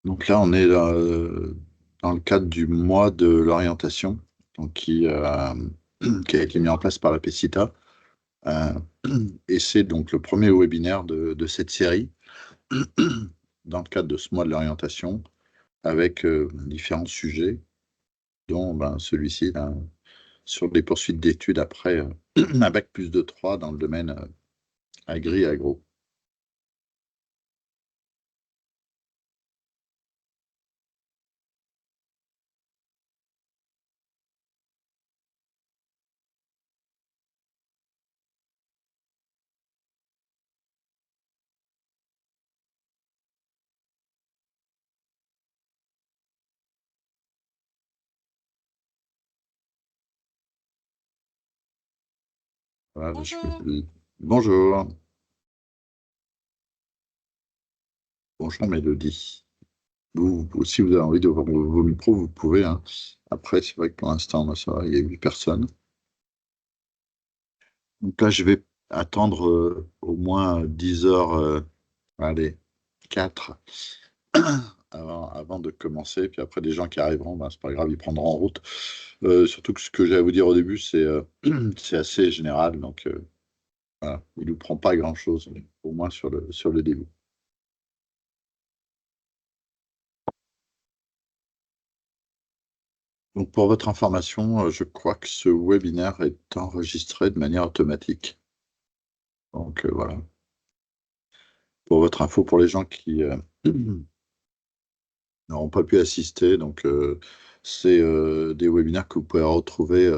Donc là, on est dans le cadre du mois de l'orientation, donc qui a été mis en place par la PECITA. Euh, et c'est donc le premier webinaire de cette série dans le cadre de ce mois de l'orientation, avec différents sujets, dont celui-ci, là, sur les poursuites d'études après un bac plus de 3 dans le domaine agri-agro. Voilà, Bonjour. Bonjour, bonjour Mélodie. Si vous avez envie de voir vos micros, vous pouvez, hein. Après, c'est vrai que pour l'instant, moi, ça va, il y a 8 personnes. Donc là, je vais attendre au moins 10 heures, allez, 4 avant de commencer. Puis après, les gens qui arriveront, c'est pas grave, ils prendront en route. Surtout que ce que j'ai à vous dire au début, c'est c'est assez général. Donc, voilà, il ne nous prend pas grand-chose, au moins sur le début. Donc, pour votre information, je crois que ce webinaire est enregistré de manière automatique. Donc, voilà. Pour votre info, pour les gens qui n'auront pas pu assister, donc c'est des webinaires que vous pouvez retrouver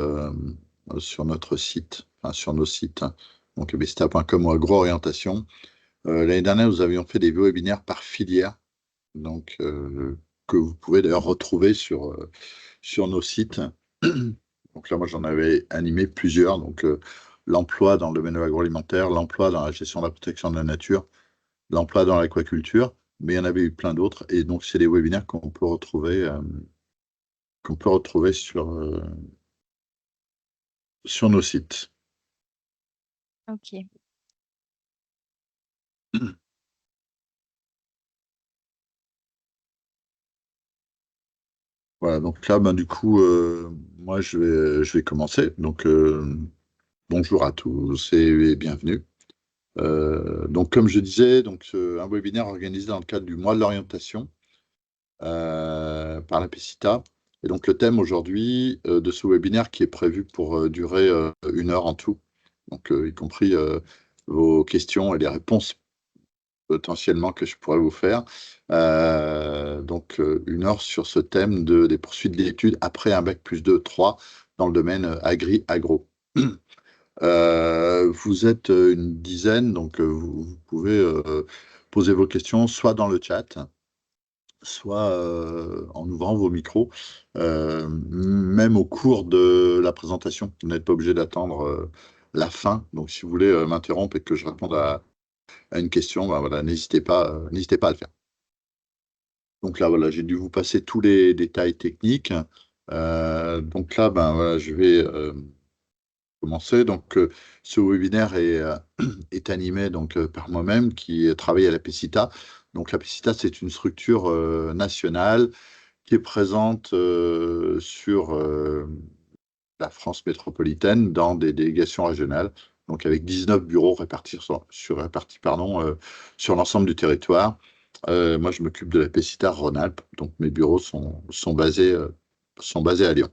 sur notre site, enfin, sur nos sites, hein. Donc, besta.com ou agro-orientation. L'année dernière, nous avions fait des webinaires par filière, donc que vous pouvez d'ailleurs retrouver sur nos sites. Donc là, moi, j'en avais animé plusieurs. Donc, l'emploi dans le domaine de l'agroalimentaire, l'emploi dans la gestion de la protection de la nature, l'emploi dans l'aquaculture, mais il y en avait eu plein d'autres. Et donc, c'est des webinaires qu'on peut retrouver sur nos sites. Ok. Voilà, donc là, du coup, moi, je vais commencer. Donc, bonjour à tous et bienvenue. Donc, comme je disais, donc, un webinaire organisé dans le cadre du mois de l'orientation par la PECITA. Et donc, le thème aujourd'hui de ce webinaire qui est prévu pour durer 1 heure en tout, donc y compris vos questions et les réponses potentiellement que je pourrais vous faire. Donc, 1 heure sur ce thème des poursuites d'études après un bac plus 2, 3 dans le domaine agri-agro. Vous êtes une dizaine, donc vous pouvez poser vos questions soit dans le chat, soit en ouvrant vos micros, même au cours de la présentation. Vous n'êtes pas obligé d'attendre la fin. Donc, si vous voulez m'interrompre et que je réponde à une question, voilà, n'hésitez pas à le faire. Donc là, voilà, j'ai dû vous passer tous les détails techniques. Donc là, voilà, je vais commencer. Donc, ce webinaire est animé donc, par moi-même qui travaille à la PECITA. Donc, la PECITA, c'est une structure nationale qui est présente sur la France métropolitaine dans des délégations régionales, donc avec 19 bureaux sur l'ensemble du territoire. Moi, je m'occupe de la PECITA Rhône-Alpes, donc mes bureaux sont basés à Lyon.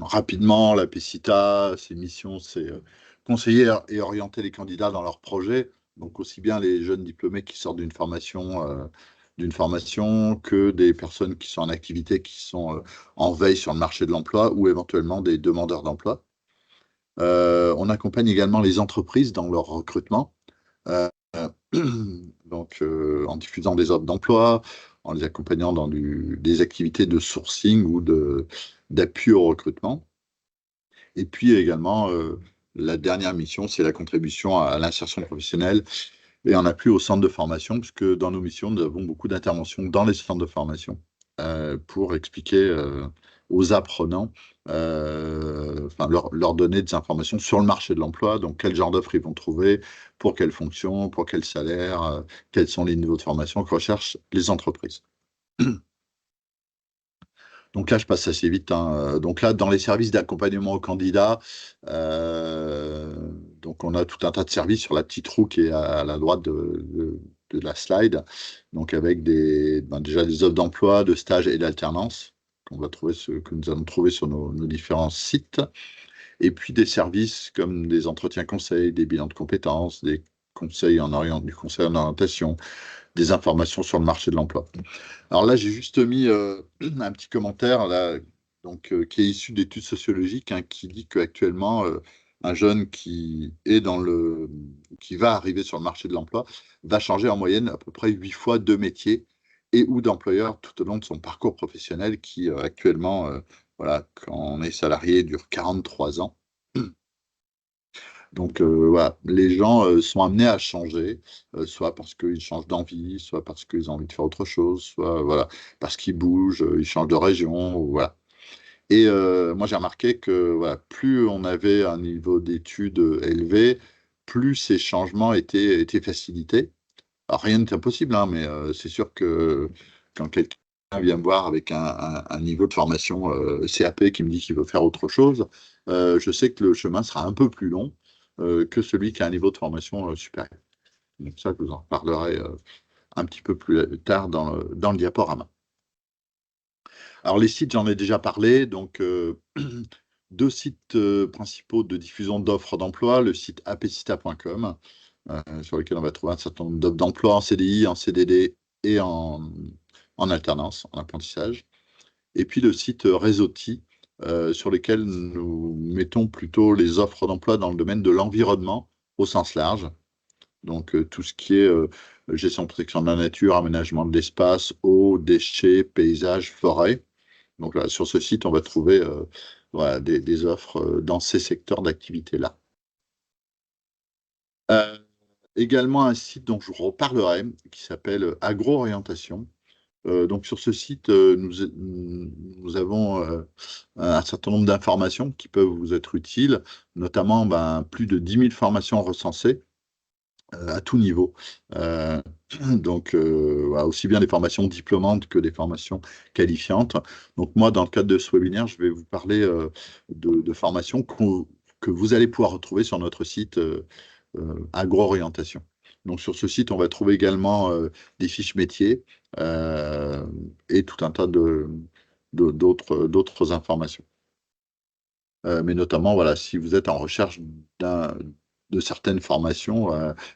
Rapidement, la PECITA, ses missions, c'est conseiller et orienter les candidats dans leurs projets, donc aussi bien les jeunes diplômés qui sortent d'une formation que des personnes qui sont en activité, qui sont en veille sur le marché de l'emploi ou éventuellement des demandeurs d'emploi. On accompagne également les entreprises dans leur recrutement, euh, donc en diffusant des offres d'emploi, en les accompagnant dans des activités de sourcing ou d'appui au recrutement. Et puis également, la dernière mission, c'est la contribution à l'insertion professionnelle et en appui au centre de formation, puisque dans nos missions, nous avons beaucoup d'interventions dans les centres de formation pour expliquer aux apprenants, enfin, leur donner des informations sur le marché de l'emploi, donc quel genre d'offres ils vont trouver, pour quelles fonctions, pour quel salaire, quels sont les niveaux de formation que recherchent les entreprises. Donc là, je passe assez vite, hein. Donc là, dans les services d'accompagnement aux candidats, donc on a tout un tas de services sur la petite roue qui est à la droite de la slide, donc avec déjà des offres d'emploi, de stage et d'alternance que nous allons trouver sur nos différents sites, et puis des services comme des entretiens conseils, des bilans de compétences, du conseil en orientation, des informations sur le marché de l'emploi. Alors là, j'ai juste mis un petit commentaire là, donc, qui est issu d'études sociologiques, hein, qui dit qu'actuellement, un jeune qui va arriver sur le marché de l'emploi va changer en moyenne à peu près 8 fois de métier et ou d'employeur tout au long de son parcours professionnel qui actuellement, voilà, quand on est salarié, dure 43 ans. Donc voilà, les gens sont amenés à changer, soit parce qu'ils changent d'envie, soit parce qu'ils ont envie de faire autre chose, soit voilà, parce qu'ils bougent, ils changent de région, ou voilà. Et moi, j'ai remarqué que voilà, plus on avait un niveau d'études élevé, plus ces changements étaient facilités. Alors, rien n'est impossible, hein, mais c'est sûr que quand quelqu'un vient me voir avec un niveau de formation CAP qui me dit qu'il veut faire autre chose, je sais que le chemin sera un peu plus long que celui qui a un niveau de formation supérieur. Donc ça, je vous en reparlerai un petit peu plus tard dans le diaporama. Alors les sites, j'en ai déjà parlé, donc deux sites principaux de diffusion d'offres d'emploi, le site apecita.com, sur lequel on va trouver un certain nombre d'offres d'emploi en CDI, en CDD et en alternance, en apprentissage. Et puis le site Réseauti, sur lequel nous mettons plutôt les offres d'emploi dans le domaine de l'environnement au sens large. Donc tout ce qui est gestion de protection de la nature, aménagement de l'espace, eau, déchets, paysages, forêt. Donc là, sur ce site, on va trouver voilà, des offres dans ces secteurs d'activité-là. Euh, Également un site dont je vous reparlerai, qui s'appelle Agro-Orientation. Donc sur ce site, nous avons un certain nombre d'informations qui peuvent vous être utiles, notamment plus de 10 000 formations recensées à tout niveau. Euh, donc, voilà, aussi bien des formations diplômantes que des formations qualifiantes. Donc, moi, dans le cadre de ce webinaire, je vais vous parler de formations que vous allez pouvoir retrouver sur notre site Agro-Orientation. Donc, sur ce site, on va trouver également des fiches métiers et tout un tas d'autres informations. Mais notamment, voilà, si vous êtes en recherche de certaines formations,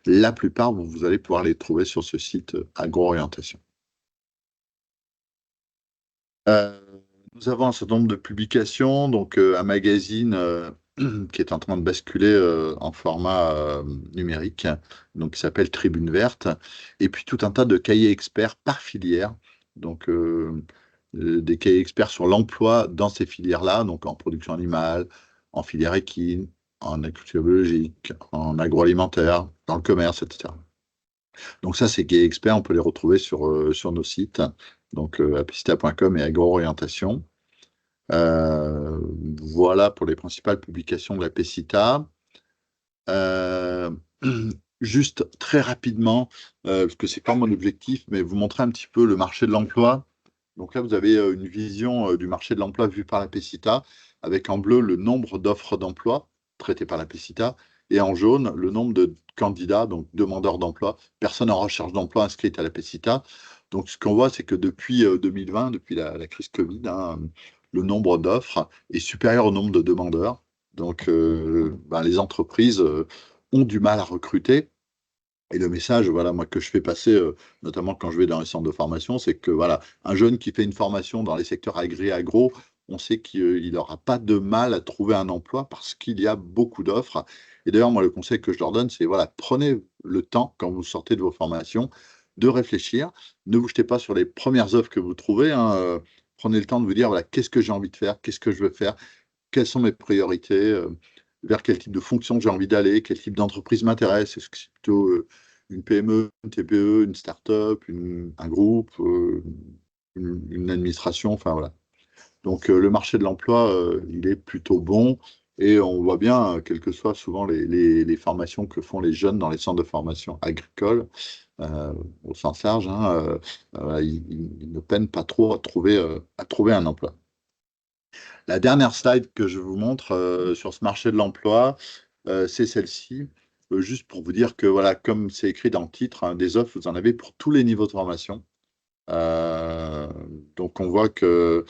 la plupart, vous allez pouvoir les trouver sur ce site Agro-Orientation. Euh, Nous avons un certain nombre de publications, donc un magazine qui est en train de basculer en format numérique, donc qui s'appelle Tribune Verte, et puis tout un tas de cahiers experts par filière, donc des cahiers experts sur l'emploi dans ces filières-là, donc en production animale, en filière équine, en agriculture biologique, en agroalimentaire, dans le commerce, etc. Donc ça, ces cahiers experts, on peut les retrouver sur nos sites, donc apicita.com et Agro-Orientation. Euh, voilà pour les principales publications de la PECITA. Euh, Juste très rapidement, parce que c'est pas mon objectif, mais vous montrer un petit peu le marché de l'emploi. Donc là, vous avez une vision du marché de l'emploi vue par la PECITA, avec en bleu le nombre d'offres d'emploi traitées par la PECITA, et en jaune le nombre de candidats, donc demandeurs d'emploi, personnes en recherche d'emploi inscrites à la PECITA. Donc ce qu'on voit, c'est que depuis 2020, depuis la crise Covid, hein, le nombre d'offres est supérieur au nombre de demandeurs. Donc les entreprises ont du mal à recruter. Et le message, voilà, moi, que je fais passer, notamment quand je vais dans les centres de formation, c'est que voilà, un jeune qui fait une formation dans les secteurs agro, on sait qu'il n'aura pas de mal à trouver un emploi parce qu'il y a beaucoup d'offres. Et d'ailleurs, moi, le conseil que je leur donne, c'est voilà, prenez le temps, quand vous sortez de vos formations, de réfléchir. Ne vous jetez pas sur les premières offres que vous trouvez, hein, prenez le temps de vous dire, voilà, qu'est-ce que j'ai envie de faire, qu'est-ce que je veux faire, quelles sont mes priorités, vers quel type de fonction j'ai envie d'aller, quel type d'entreprise m'intéresse. Est-ce que c'est plutôt une PME, une TPE, une start-up, un groupe, une administration, enfin voilà. Donc, le marché de l'emploi, il est plutôt bon. Et on voit bien, quelles que soient souvent les formations que font les jeunes dans les centres de formation agricole, euh, au sens large, hein, ils ne peinent pas trop à trouver un emploi. La dernière slide que je vous montre sur ce marché de l'emploi, c'est celle-ci. Juste pour vous dire que, voilà, comme c'est écrit dans le titre, hein, des offres, vous en avez pour tous les niveaux de formation. Euh, donc, on voit que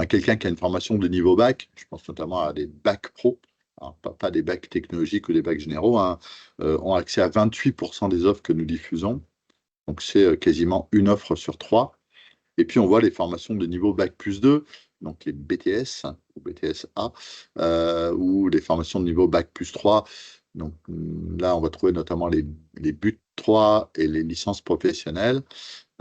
quelqu'un qui a une formation de niveau bac, je pense notamment à des bacs pro, alors, pas des bacs technologiques ou des bacs généraux, hein, ont accès à 28% des offres que nous diffusons. Donc, c'est quasiment une offre sur trois. Et puis, on voit les formations de niveau bac plus 2, donc les BTS ou BTS A, ou les formations de niveau bac plus 3. Donc là, on va trouver notamment les BUT 3 et les licences professionnelles,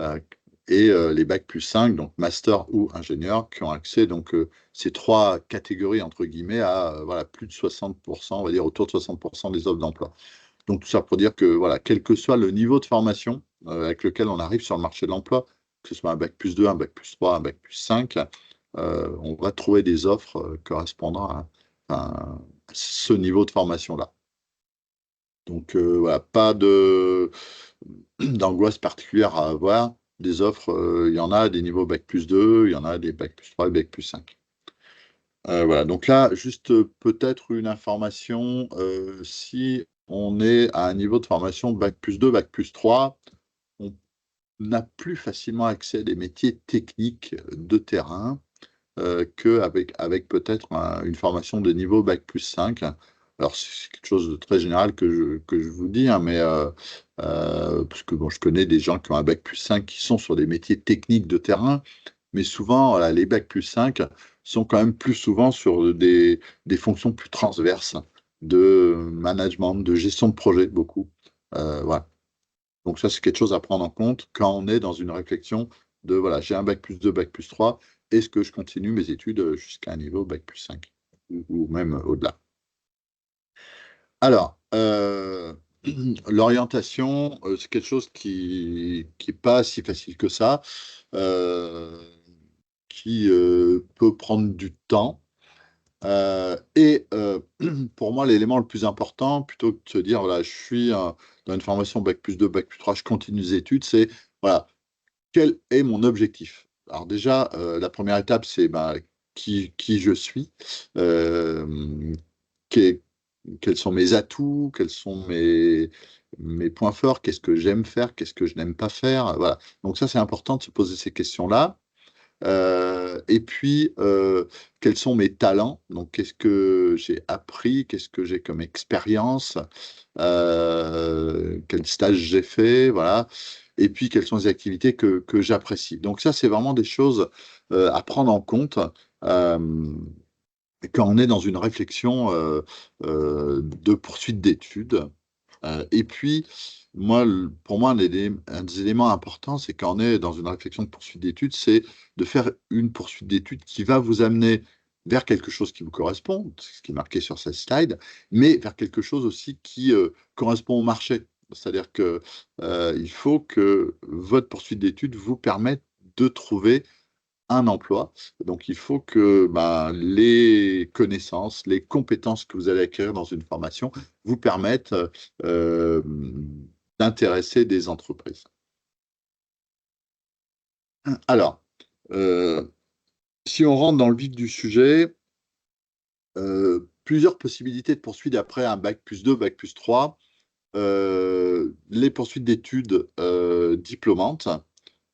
euh, et les bac plus 5, donc master ou ingénieur, qui ont accès, donc ces trois catégories, entre guillemets, à voilà, plus de 60%, on va dire autour de 60% des offres d'emploi. Donc tout ça pour dire que, voilà, quel que soit le niveau de formation avec lequel on arrive sur le marché de l'emploi, que ce soit un bac plus 2, un bac plus 3, un bac plus 5, on va trouver des offres correspondant à ce niveau de formation-là. Donc voilà, pas d'angoisse particulière à avoir. Des offres, il y en a des niveaux bac plus 2, il y en a des bac plus 3 et bac plus 5. Voilà, donc là, juste peut-être une information, si on est à un niveau de formation bac plus 2, bac plus 3, on n'a plus facilement accès à des métiers techniques de terrain avec peut-être une formation de niveau bac plus 5. Alors, c'est quelque chose de très général que je vous dis, hein, mais parce que bon, je connais des gens qui ont un bac plus 5 qui sont sur des métiers techniques de terrain, mais souvent, voilà, les bacs plus 5 sont quand même plus souvent sur des fonctions plus transverses de management, de gestion de projet, beaucoup. Voilà. Donc ça, c'est quelque chose à prendre en compte quand on est dans une réflexion de, voilà, j'ai un bac plus 2, bac plus 3, est-ce que je continue mes études jusqu'à un niveau bac plus 5 ou même au-delà. Alors, l'orientation, c'est quelque chose qui est pas si facile que ça, euh, qui peut prendre du temps. Pour moi, l'élément le plus important, plutôt que de se dire, voilà, je suis dans une formation bac plus 2, bac plus 3, je continue les études, c'est, voilà, quel est mon objectif? Alors déjà, la première étape, c'est ben, qui je suis, euh, que- quels sont mes atouts, quels sont mes points forts, qu'est-ce que j'aime faire, qu'est-ce que je n'aime pas faire. Voilà. Donc ça, c'est important de se poser ces questions-là. Et puis, quels sont mes talents? Donc, qu'est-ce que j'ai appris? Qu'est-ce que j'ai comme expérience? Quel stage j'ai fait? Voilà. Et puis, quelles sont les activités que j'apprécie? Donc, ça, c'est vraiment des choses à prendre en compte euh, quand on est dans une réflexion de poursuite d'études. Et puis, pour moi, un des éléments importants, c'est quand on est dans une réflexion de poursuite d'études, c'est de faire une poursuite d'études qui va vous amener vers quelque chose qui vous correspond, ce qui est marqué sur cette slide, mais vers quelque chose aussi qui correspond au marché. C'est-à-dire que il faut que votre poursuite d'études vous permette de trouver un emploi. Donc, il faut que ben, les connaissances, les compétences que vous allez acquérir dans une formation vous permettent euh, d'intéresser des entreprises. Alors, euh, si on rentre dans le vif du sujet, plusieurs possibilités de poursuite après un bac plus 2, bac plus 3. Les poursuites d'études diplômantes,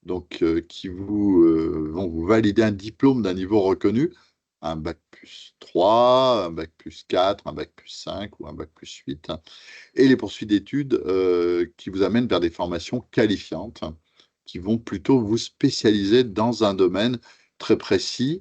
donc qui vont vous valider un diplôme d'un niveau reconnu, un bac plus 3, un bac plus 4, un bac plus 5 ou un bac plus 8, et les poursuites d'études qui vous amènent vers des formations qualifiantes, qui vont plutôt vous spécialiser dans un domaine très précis,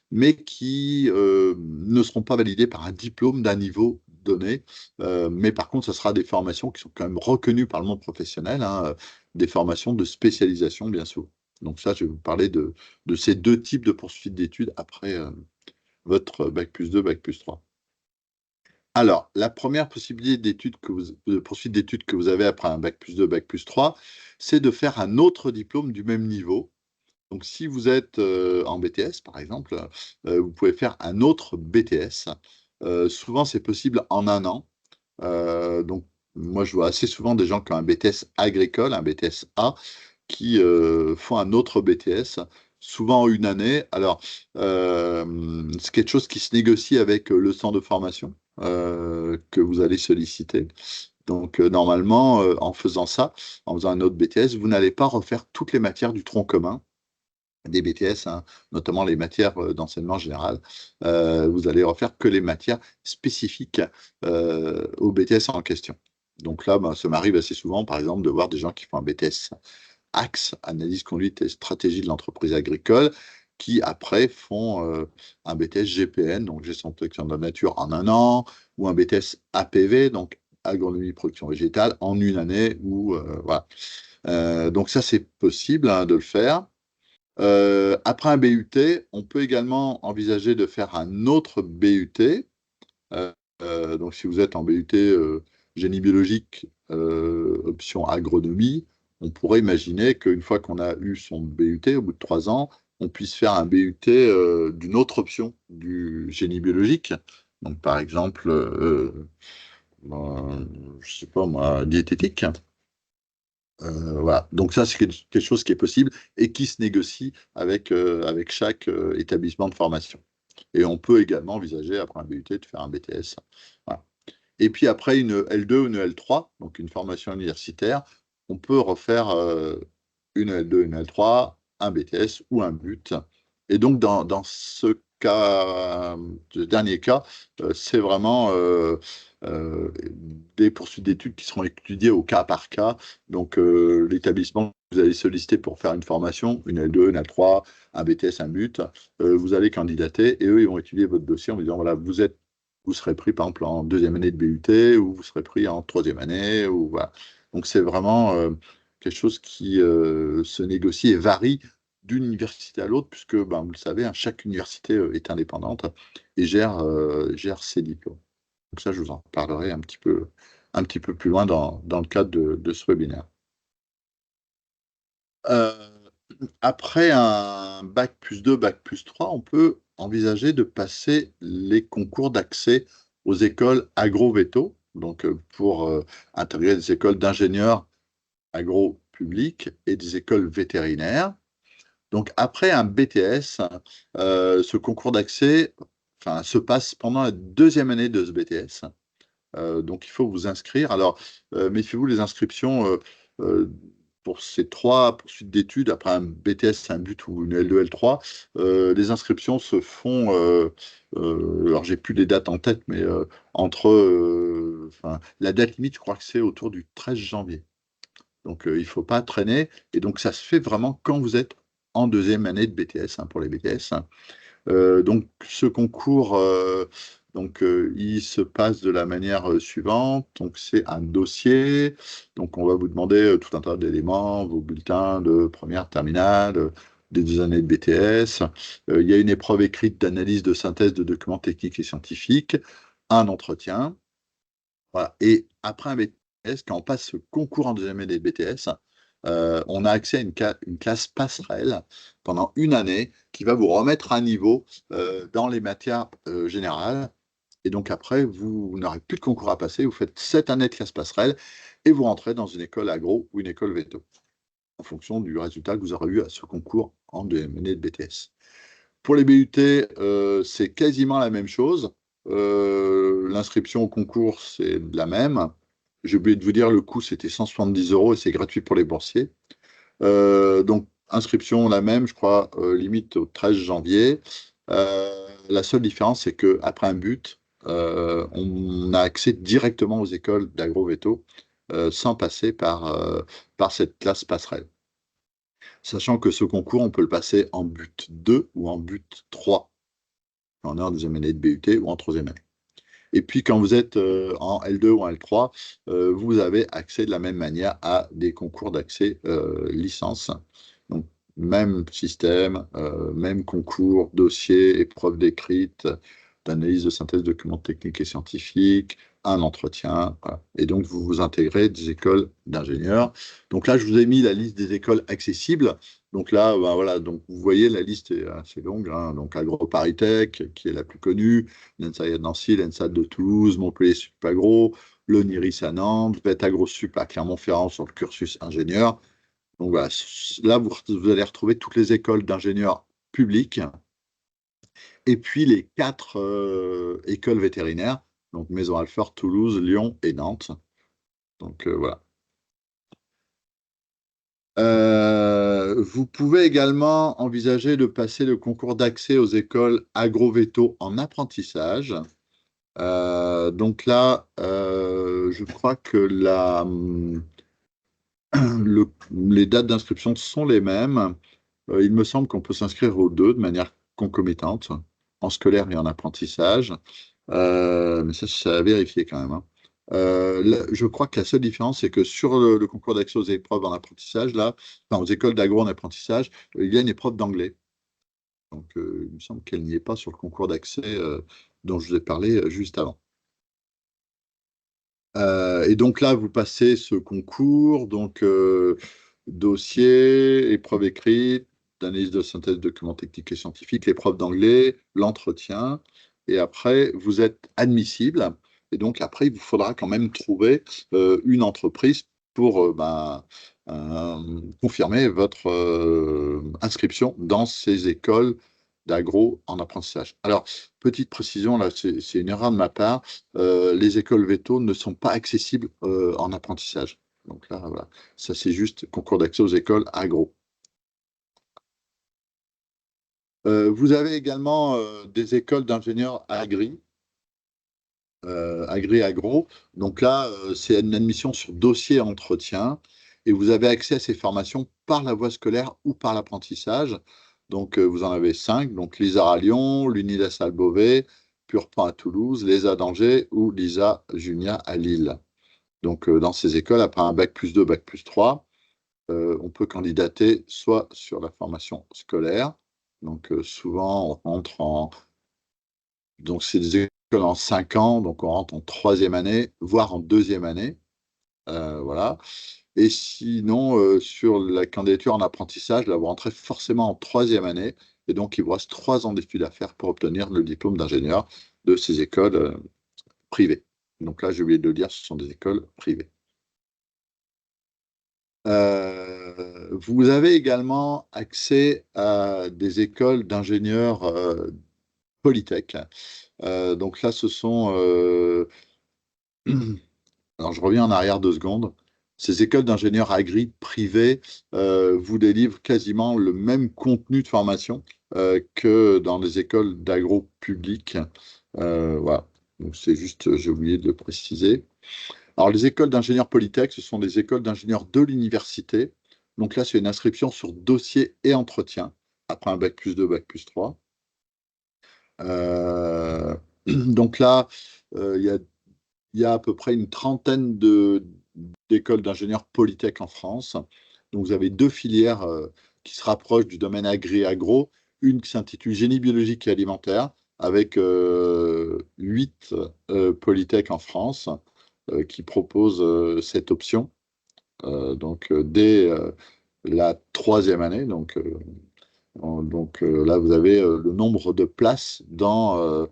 mais qui ne seront pas validées par un diplôme d'un niveau donné. Mais par contre, ce sera des formations qui sont quand même reconnues par le monde professionnel, hein, des formations de spécialisation, bien sûr. Donc ça, je vais vous parler de ces deux types de poursuites d'études après votre bac plus 2, bac plus 3. Alors, la première possibilité de poursuite d'études que vous avez après un bac plus 2, bac plus 3, c'est de faire un autre diplôme du même niveau, Donc, si vous êtes en BTS, par exemple, vous pouvez faire un autre BTS. Souvent, c'est possible en un an. Donc, moi, je vois assez souvent des gens qui ont un BTS agricole, un BTS A, qui font un autre BTS, souvent en une année. Alors, c'est quelque chose qui se négocie avec le centre de formation que vous allez solliciter. Donc, normalement, en faisant ça, en faisant un autre BTS, vous n'allez pas refaire toutes les matières du tronc commun des BTS, hein, notamment les matières d'enseignement général. Vous allez refaire que les matières spécifiques au BTS en question. Donc là, ben, ça m'arrive assez souvent, par exemple, de voir des gens qui font un BTS Axe, analyse, conduite et stratégie de l'entreprise agricole, qui après font un BTS GPN, donc gestion de protection de la nature, en un an, ou un BTS APV, donc agronomie production végétale, en une année, ou voilà. Donc ça, c'est possible hein, de le faire. Après un BUT, on peut également envisager de faire un autre BUT. Euh, donc, si vous êtes en BUT génie biologique, option agronomie, on pourrait imaginer qu'une fois qu'on a eu son BUT, au bout de 3 ans, on puisse faire un BUT d'une autre option du génie biologique. Donc, par exemple, je sais pas moi, diététique. Voilà. Donc ça, c'est quelque chose qui est possible et qui se négocie avec chaque établissement de formation. Et on peut également envisager, après un BUT, de faire un BTS. Voilà. Et puis après une L2 ou une L3, donc une formation universitaire, on peut refaire une L2, une L3, un BTS ou un BUT. Et donc dans ce dernier cas, c'est vraiment euh, des poursuites d'études qui seront étudiées au cas par cas. Donc l'établissement que vous allez solliciter pour faire une formation, une L2, une L3, un BTS, un BUT, vous allez candidater et eux, ils vont étudier votre dossier en vous disant, voilà, vous serez pris par exemple en deuxième année de BUT ou vous serez pris en troisième année. Ou, voilà. Donc c'est vraiment quelque chose qui se négocie et varie d'une université à l'autre, puisque ben, vous le savez, hein, chaque université est indépendante et gère ses diplômes. Donc ça, je vous en parlerai un petit peu plus loin dans le cadre de ce webinaire. Euh, Après un bac plus 2, bac plus 3, on peut envisager de passer les concours d'accès aux écoles agro-véto, donc pour intégrer des écoles d'ingénieurs agro publics et des écoles vétérinaires. Donc après un BTS, ce concours d'accès enfin, se passe pendant la deuxième année de ce BTS. Donc il faut vous inscrire. Alors, méfiez-vous, les inscriptions euh, pour ces 3 poursuites d'études, après un BTS, un but ou une L2, L3, les inscriptions se font, alors j'ai plus les dates en tête, mais entre, enfin, la date limite, je crois que c'est autour du 13 janvier. Donc il ne faut pas traîner. Et donc ça se fait vraiment quand vous êtes en deuxième année de BTS, hein, pour les BTS. Donc ce concours, il se passe de la manière suivante. Donc c'est un dossier. Donc on va vous demander tout un tas d'éléments, vos bulletins de première, terminale, des 2 années de BTS. Il y a une épreuve écrite d'analyse de synthèse de documents techniques et scientifiques, un entretien. Voilà. Et après un BTS, quand on passe ce concours en deuxième année de BTS, on a accès à une classe passerelle pendant une année qui va vous remettre à niveau dans les matières générales. Et donc après, vous n'aurez plus de concours à passer, vous faites 7 années de classe passerelle et vous rentrez dans une école agro ou une école veto, en fonction du résultat que vous aurez eu à ce concours en deuxième année de BTS. Pour les BUT, c'est quasiment la même chose. L'inscription au concours, c'est la même. J'ai oublié de vous dire, le coût, c'était 170 € et c'est gratuit pour les boursiers. Donc, inscription la même, je crois, limite au 13 janvier. La seule différence, c'est qu'après un but, on a accès directement aux écoles d'agro-véto sans passer par cette classe passerelle. Sachant que ce concours, on peut le passer en but 2 ou en but 3, en deuxième année de BUT ou en troisième année. Et puis, quand vous êtes en L2 ou en L3, vous avez accès de la même manière à des concours d'accès licence. Donc, même système, même concours, dossier, épreuve décrite, d'analyse de synthèse de documents techniques et scientifiques, un entretien. Voilà. Et donc, vous vous intégrez des écoles d'ingénieurs. Donc là, je vous ai mis la liste des écoles accessibles. Donc là, ben voilà, donc vous voyez, la liste est assez longue. Hein. Donc AgroParisTech, qui est la plus connue, l'ENSA de Nancy, l'ENSA de Toulouse, Montpellier Supagro, le NIRIS à Nantes, VET AgroSup à Clermont-Ferrand sur le cursus ingénieur. Donc voilà, là, vous allez retrouver toutes les écoles d'ingénieurs publiques et puis les 4 écoles vétérinaires, donc Maison Alfort, Toulouse, Lyon et Nantes. Donc voilà. Vous pouvez également envisager de passer le concours d'accès aux écoles agro-véto en apprentissage. Donc là, je crois que les dates d'inscription sont les mêmes. Il me semble qu'on peut s'inscrire aux deux de manière concomitante, en scolaire et en apprentissage. Mais ça, c'est à vérifier quand même. Hein. Là, je crois que la seule différence, c'est que sur le concours d'accès aux épreuves en apprentissage, là, enfin, aux écoles d'agro en apprentissage, il y a une épreuve d'anglais. Donc, il me semble qu'elle n'y est pas sur le concours d'accès dont je vous ai parlé juste avant. Et donc là, vous passez ce concours, donc dossier, épreuve écrite, d'analyse de synthèse de documents techniques et scientifiques, l'épreuve d'anglais, l'entretien, et après, vous êtes admissible. Et donc après, il vous faudra quand même trouver une entreprise pour confirmer votre inscription dans ces écoles d'agro en apprentissage. Alors, petite précision, là, c'est une erreur de ma part, les écoles véto ne sont pas accessibles en apprentissage. Donc là, voilà, ça c'est juste concours d'accès aux écoles agro. Vous avez également des écoles d'ingénieurs agri-agro. Donc là, c'est une admission sur dossier entretien et vous avez accès à ces formations par la voie scolaire ou par l'apprentissage. Donc vous en avez 5, donc l'ISA à Lyon, l'Unidas à Beauvais, Purpan à Toulouse, l'ESA d'Angers ou l'ISA Junia à Lille. Donc dans ces écoles, après un bac+2, bac+3, on peut candidater soit sur la formation scolaire, donc souvent on rentre en donc, c'est des écoles en 5 ans, donc on rentre en troisième année, voire en deuxième année. Voilà. Et sinon, sur la candidature en apprentissage, là, vous rentrez forcément en troisième année. Et donc, il vous reste 3 ans d'études à faire pour obtenir le diplôme d'ingénieur de ces écoles privées. Donc là, j'ai oublié de le dire, ce sont des écoles privées. Vous avez également accès à des écoles d'ingénieurs Polytech. Donc là, ce sont alors, je reviens en arrière 2 secondes. Ces écoles d'ingénieurs agri privées vous délivrent quasiment le même contenu de formation que dans les écoles d'agro publiques. Voilà. Donc, c'est juste, j'ai oublié de le préciser. Alors, les écoles d'ingénieurs Polytech, ce sont des écoles d'ingénieurs de l'université. Donc là, c'est une inscription sur dossier et entretien, après un bac+2, bac+3. Donc là, il y a à peu près une trentaine d'écoles d'ingénieurs Polytech en France. Donc, vous avez 2 filières qui se rapprochent du domaine agri-agro. Une qui s'intitule Génie biologique et alimentaire, avec 8 Polytech en France qui proposent cette option. Donc, dès la troisième année. Donc là, vous avez le nombre de places dans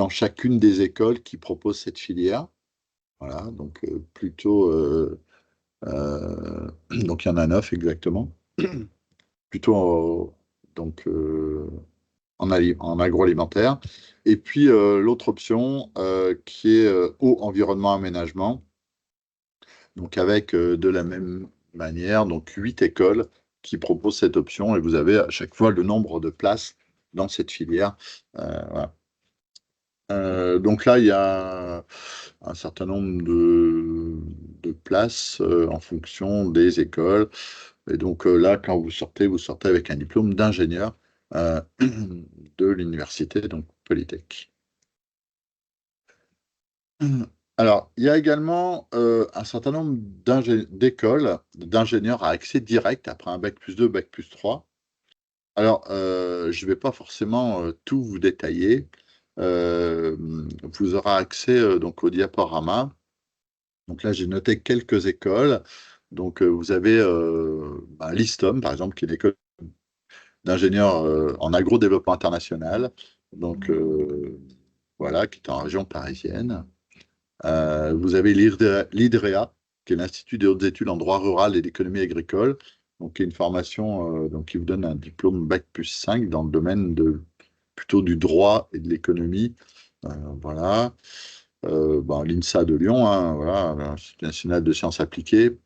chacune des écoles qui proposent cette filière. Voilà, donc plutôt. Donc il y en a 9 exactement. Plutôt donc, en agroalimentaire. Et puis l'autre option qui est eau, environnement, aménagement. Donc avec de la même manière, donc 8 écoles qui proposent cette option et vous avez à chaque fois le nombre de places dans cette filière. Voilà. Donc là, il y a un certain nombre de places en fonction des écoles. Et donc là, quand vous sortez avec un diplôme d'ingénieur de l'université, donc Polytech. Alors, il y a également un certain nombre d'écoles d'ingénieurs à accès direct après un bac+2, bac+3. Alors, je ne vais pas forcément tout vous détailler. euh, vous aurez accès donc au diaporama. Donc là, j'ai noté quelques écoles. Donc vous avez l'ISTOM, par exemple, qui est l'école d'ingénieurs en agro-développement international. Donc voilà, qui est en région parisienne. Vous avez l'IDREA, qui est l'Institut des hautes études en droit rural et d'économie agricole, donc qui est une formation donc, qui vous donne un diplôme Bac+5 dans le domaine plutôt du droit et de l'économie. Voilà. L'INSA de Lyon, hein, voilà, l'Institut national de sciences appliquées,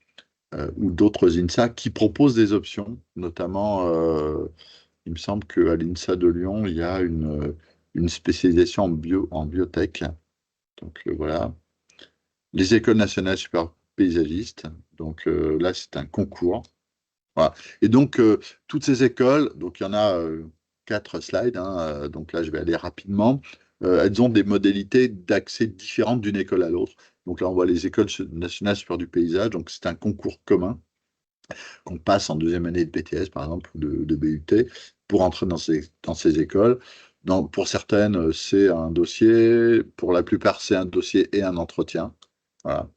ou d'autres INSA qui proposent des options, notamment, il me semble qu'à l'INSA de Lyon, il y a une spécialisation en biotech. Donc voilà. Les écoles nationales supérieures paysagistes. Donc là, c'est un concours. Voilà. Et donc, toutes ces écoles, donc il y en a 4 slides, hein, donc là, je vais aller rapidement. Elles ont des modalités d'accès différentes d'une école à l'autre. Donc là, on voit les écoles nationales supérieures du paysage. Donc, c'est un concours commun qu'on passe en deuxième année de BTS, par exemple, ou de BUT, pour entrer dans ces écoles. Pour certaines, c'est un dossier. Pour la plupart, c'est un dossier et un entretien. Voilà.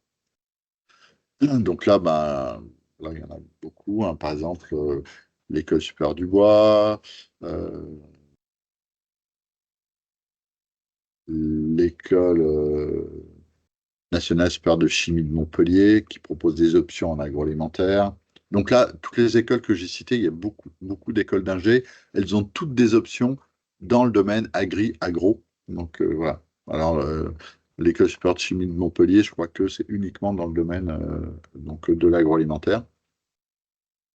Donc là, là, il y en a beaucoup, hein. Par exemple, l'école supérieure du bois, euh, l'école nationale supérieure de chimie de Montpellier, qui propose des options en agroalimentaire. Donc là, toutes les écoles que j'ai citées, il y a beaucoup, beaucoup d'écoles d'ingé. Elles ont toutes des options dans le domaine agro. Donc voilà. Alors, l'école supérieure de chimie de Montpellier, je crois que c'est uniquement dans le domaine donc, de l'agroalimentaire.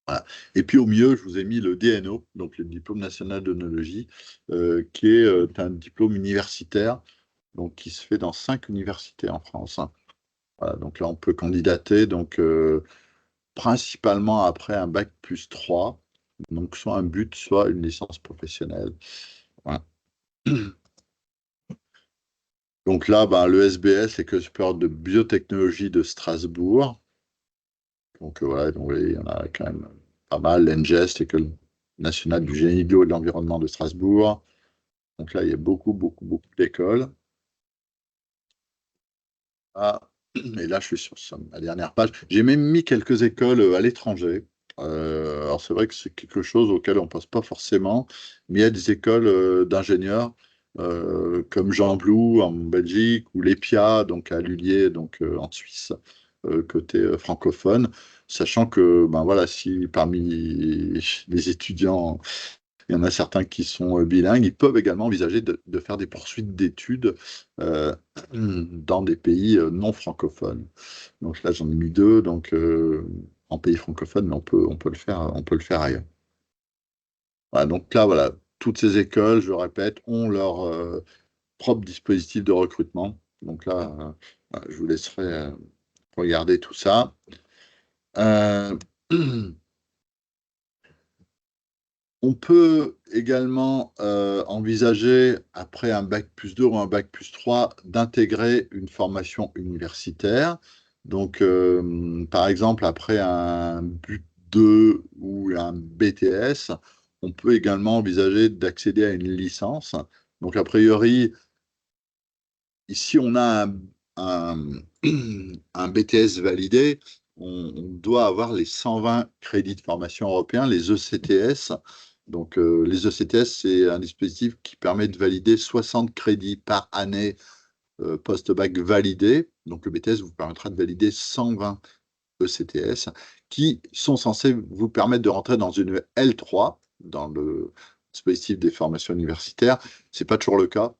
Voilà. Et puis au milieu, je vous ai mis le DNO, donc le diplôme national d'œnologie, qui est un diplôme universitaire, donc qui se fait dans 5 universités en France, hein. Voilà, donc là, on peut candidater, donc principalement après un bac+3, donc soit un but, soit une licence professionnelle. Voilà. Donc là, le SBS, l'École supérieure de biotechnologie de Strasbourg. Donc voilà, donc, vous voyez, il y en a quand même pas mal. L'ENGEST, l'École nationale du génie bio et de l'environnement de Strasbourg. Donc là, il y a beaucoup, beaucoup, beaucoup d'écoles. Ah, et là, je suis sur ma dernière page. J'ai même mis quelques écoles à l'étranger. Alors, c'est vrai que c'est quelque chose auquel on ne pense pas forcément, mais il y a des écoles d'ingénieurs comme Jean Blou en Belgique ou l'EPIA, donc à Lullier, donc en Suisse, côté francophone. Sachant que, voilà, si parmi les étudiants il y en a certains qui sont bilingues. Ils peuvent également envisager de faire des poursuites d'études euh, dans des pays non francophones. Donc là, j'en ai mis 2, donc en pays francophone, mais on peut le faire ailleurs. Voilà, donc là, voilà, toutes ces écoles, je le répète, ont leur propre dispositif de recrutement. Donc là, voilà, je vous laisserai regarder tout ça. Euh, On peut également envisager, après un bac+2 ou un bac+3, d'intégrer une formation universitaire. Donc, par exemple, après un but 2 ou un BTS, on peut également envisager d'accéder à une licence. Donc, a priori, si on a un, un BTS validé, on doit avoir les 120 crédits de formation européens, les ECTS. Donc, les ECTS, c'est un dispositif qui permet de valider 60 crédits par année post-bac validé. Donc, le BTS vous permettra de valider 120 ECTS qui sont censés vous permettre de rentrer dans une L3, dans le dispositif des formations universitaires. Ce n'est pas toujours le cas.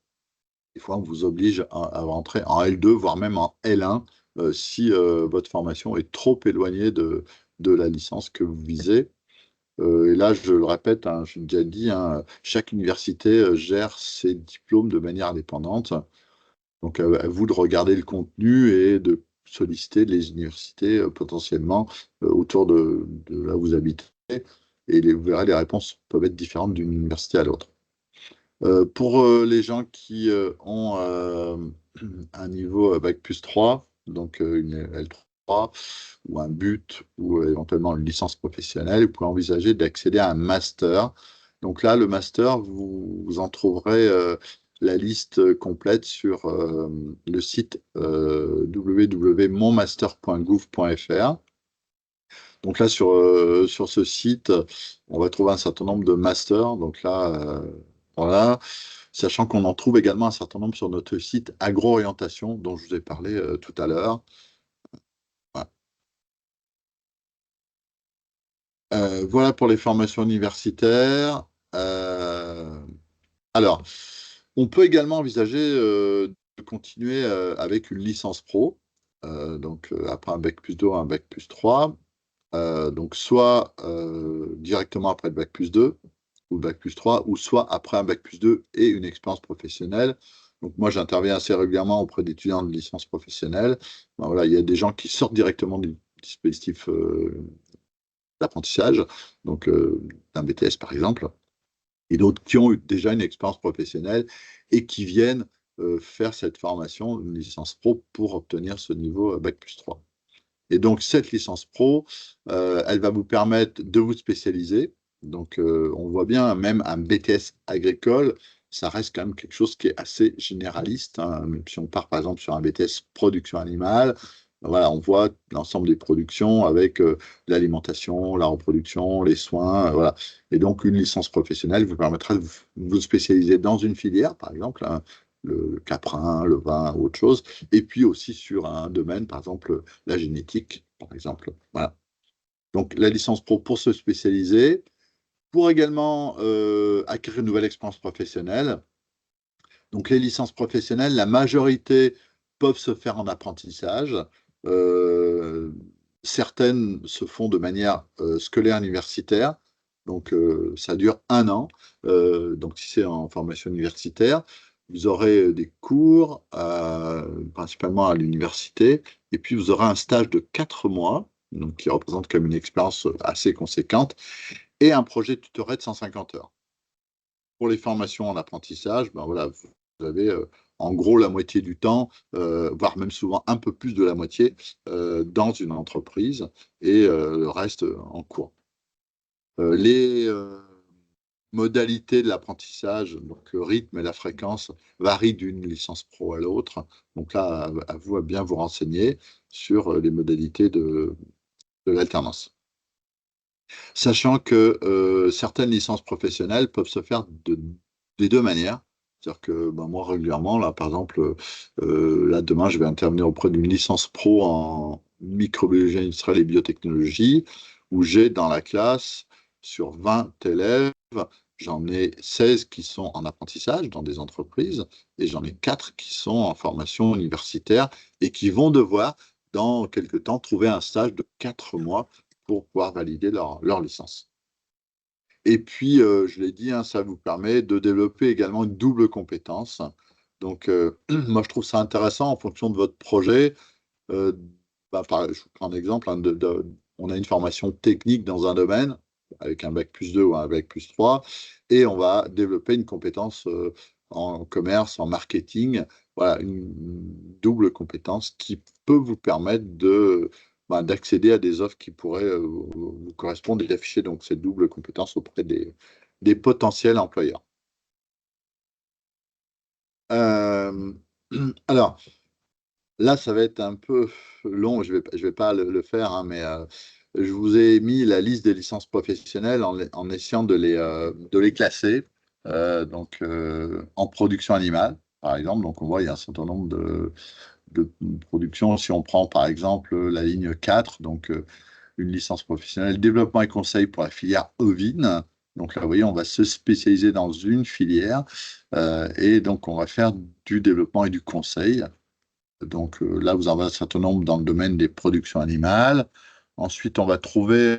Des fois, on vous oblige à rentrer en L2, voire même en L1, si votre formation est trop éloignée de la licence que vous visez. Et là, je le répète, hein, je l'ai déjà dit, hein, chaque université gère ses diplômes de manière indépendante. Donc, à vous de regarder le contenu et de solliciter les universités potentiellement autour de là où vous habitez. Et vous verrez, les réponses peuvent être différentes d'une université à l'autre. Pour les gens qui ont un niveau bac+3, donc une L3, ou un but, ou éventuellement une licence professionnelle, vous pouvez envisager d'accéder à un master. Donc là, le master, vous en trouverez la liste complète sur le site www.monmaster.gouv.fr. Donc là, sur ce site, on va trouver un certain nombre de masters. Donc là, voilà, sachant qu'on en trouve également un certain nombre sur notre site Agro-Orientation, dont je vous ai parlé tout à l'heure. Voilà. Voilà pour les formations universitaires. Alors, on peut également envisager de continuer avec une licence pro, donc après un bac+2, un bac+3. Donc soit directement après le bac+2 ou le bac+3, ou soit après un bac+2 et une expérience professionnelle. Donc moi, j'interviens assez régulièrement auprès d'étudiants de licence professionnelle. Ben voilà, il y a des gens qui sortent directement du dispositif d'apprentissage, donc d'un BTS par exemple, et d'autres qui ont eu déjà une expérience professionnelle et qui viennent faire cette formation, une licence pro, pour obtenir ce niveau bac+3. Et donc, cette licence pro, elle va vous permettre de vous spécialiser. Donc, on voit bien, même un BTS agricole, ça reste quand même quelque chose qui est assez généraliste, hein. Même si on part, par exemple, sur un BTS production animale, voilà, on voit l'ensemble des productions avec l'alimentation, la reproduction, les soins, voilà. Et donc, une licence professionnelle vous permettra de vous spécialiser dans une filière, par exemple, hein, le caprin, le vin ou autre chose, et puis aussi sur un domaine, par exemple, la génétique, par exemple. Voilà. Donc, la licence pro pour se spécialiser, pour également acquérir une nouvelle expérience professionnelle. Donc, les licences professionnelles, la majorité peuvent se faire en apprentissage. Euh, Certaines se font de manière scolaire universitaire. Donc, ça dure 1 an. Donc, si c'est en formation universitaire, vous aurez des cours, principalement à l'université, et puis vous aurez un stage de 4 mois, donc qui représente comme une expérience assez conséquente, et un projet de tutorat de 150 heures. Pour les formations en apprentissage, ben voilà, vous avez en gros la moitié du temps, voire même souvent un peu plus de la moitié, dans une entreprise et le reste en cours. Les modalités de l'apprentissage, donc le rythme et la fréquence, varient d'une licence pro à l'autre. Donc là, à vous à bien vous renseigner sur les modalités de l'alternance. Sachant que certaines licences professionnelles peuvent se faire des deux manières. C'est-à-dire que ben, moi, régulièrement, là, par exemple, là, demain, je vais intervenir auprès d'une licence pro en microbiologie industrielle et biotechnologie, où j'ai dans la classe, sur 20 élèves, j'en ai 16 qui sont en apprentissage dans des entreprises, et j'en ai 4 qui sont en formation universitaire et qui vont devoir, dans quelques temps, trouver un stage de 4 mois pour pouvoir valider leur licence. Et puis, je l'ai dit, hein, ça vous permet de développer également une double compétence. Donc, moi, je trouve ça intéressant en fonction de votre projet. Euh, je vous prends un exemple, hein, on a une formation technique dans un domaine, avec un bac+2 ou un bac+3, et on va développer une compétence en commerce, en marketing. Voilà, une double compétence qui peut vous permettre d'accéder à des offres qui pourraient vous correspondre et d'afficher donc cette double compétence auprès des potentiels employeurs. Euh, alors, là, ça va être un peu long, je vais pas le faire, hein, mais je vous ai mis la liste des licences professionnelles en essayant de les classer. Donc, en production animale, par exemple, donc on voit il y a un certain nombre de productions. Si on prend par exemple la ligne 4, donc une licence professionnelle développement et conseil pour la filière ovine. Donc là, vous voyez, on va se spécialiser dans une filière et donc on va faire du développement et du conseil. Donc là, vous en avez un certain nombre dans le domaine des productions animales. Ensuite, on va trouver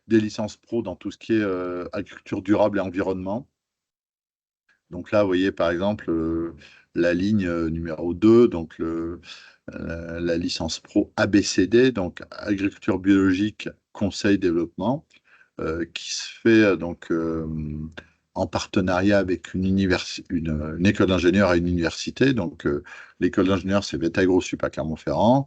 des licences pro dans tout ce qui est agriculture durable et environnement. Donc là, vous voyez par exemple la ligne numéro 2, donc la licence pro ABCD, donc agriculture biologique, conseil, développement, qui se fait en partenariat avec une école d'ingénieurs et une université. Donc l'école d'ingénieurs, c'est VET-AgroSup à Clermont-Ferrand.